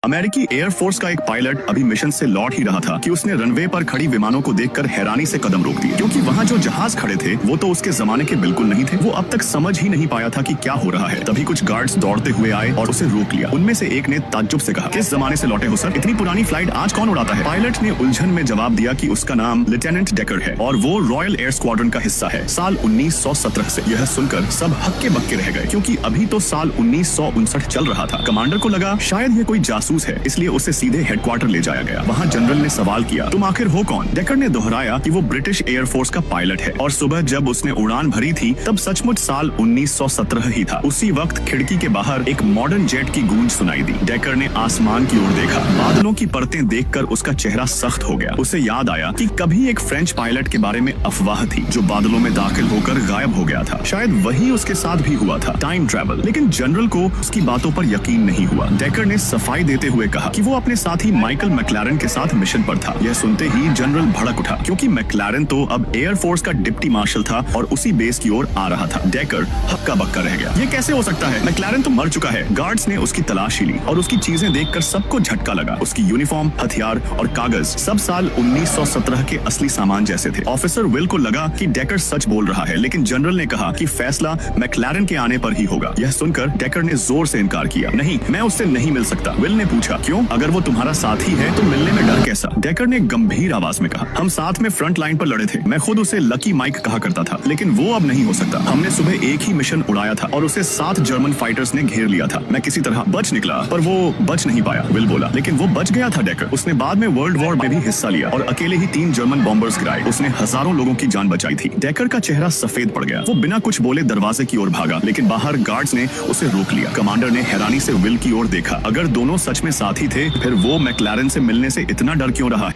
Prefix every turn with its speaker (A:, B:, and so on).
A: अमेरिकी एयरफोर्स का एक पायलट अभी मिशन से लौट ही रहा था कि उसने रनवे पर खड़ी विमानों को देखकर हैरानी से कदम रोक दिए, क्योंकि वहाँ जो जहाज खड़े थे वो तो उसके जमाने के बिल्कुल नहीं थे। वो अब तक समझ ही नहीं पाया था कि क्या हो रहा है। तभी कुछ गार्ड्स दौड़ते हुए आए और उसे रोक लिया। उनमें से एक ने ताज्जुब से कहा, किस जमाने से लौटे हो सर? इतनी पुरानी फ्लाइट आज कौन उड़ाता है? पायलट ने उलझन में जवाब दिया कि उसका नाम लेफ्टिनेंट डेकर है और वो रॉयल एयर स्क्वाड्रन का हिस्सा है, साल 1917 से। यह सुनकर सब हक्के बक्के रह गए, क्योंकि अभी तो साल 1959 चल रहा था। कमांडर को लगा शायद ये कोई जासूस है, इसलिए उसे सीधे हेडक्वार्टर ले जाया गया। वहाँ जनरल ने सवाल किया, तुम आखिर हो कौन? डेकर ने दोहराया कि वो ब्रिटिश एयरफोर्स का पायलट है और सुबह जब उसने उड़ान भरी थी तब सचमुच साल 1917 ही था। उसी वक्त खिड़की के बाहर एक मॉडर्न जेट की गूंज सुनाई दी। डेकर ने आसमान की ओर देखा। बादलों की परतें देखकर उसका चेहरा सख्त हो गया। उसे याद आया कि कभी एक फ्रेंच पायलट के बारे में अफवाह थी जो बादलों में दाखिल होकर गायब हो गया था। शायद वही उसके साथ भी हुआ था, टाइम ट्रैवल। लेकिन जनरल को उसकी बातों पर यकीन नहीं हुआ। डेकर ने सफाई देते हुए कहा कि वो अपने साथी माइकल मैक्लारेन के साथ मिशन पर था। यह सुनते ही जनरल भड़क उठा, क्योंकि मैक्लारेन तो अब एयरफोर्स का डिप्टी मार्शल था और उसी बेस की ओर आ रहा था। डेकर हक्का बक्का रह गया। ये कैसे हो सकता है? मैक्लारेन तो मर चुका है। गार्ड्स ने उसकी तलाश ही ली और उसकी चीजें देखकर सबको झटका लगा। उसकी यूनिफॉर्म, हथियार और कागज सब साल 1917 के असली सामान जैसे थे। ऑफिसर विल को लगा कि डेकर सच बोल रहा है, लेकिन जनरल ने कहा कि फैसला मैक्लारेन के आने पर ही होगा। यह सुनकर डेकर ने जोर से इनकार किया, नहीं, मैं उससे नहीं मिल सकता। विल ने पूछा, क्यों? अगर वो तुम्हारा साथी है तो मिलने में डर कैसा? डेकर ने गंभीर आवाज में कहा, हम साथ में फ्रंट लाइन पर लड़े थे। मैं खुद उसे लकी माइक कहा करता था, लेकिन वो अब नहीं हो सकता। हमने सुबह एक ही मिशन उड़ाया था और उसे 7 जर्मन फाइटर्स ने घेर लिया था। मैं किसी तरह बच निकला, पर वो बच नहीं पाया, विल बोला। लेकिन वो बच गया था डेकर। उसने बाद में वर्ल्ड वॉर में भी हिस्सा लिया और अकेले ही 3 जर्मन बॉम्बर्स गिराए। उसने हजारों लोगों की जान बचाई थी। डेकर का चेहरा सफेद पड़ गया। वो बिना कुछ बोले दरवाजे की ओर भागा, लेकिन बाहर गार्ड्स ने उसे रोक लिया। कमांडर ने हैरानी से विल की ओर देखा। अगर दोनों सच में साथी थे, फिर वो मैक्लारेन से मिलने से इतना डर क्यों रहा है?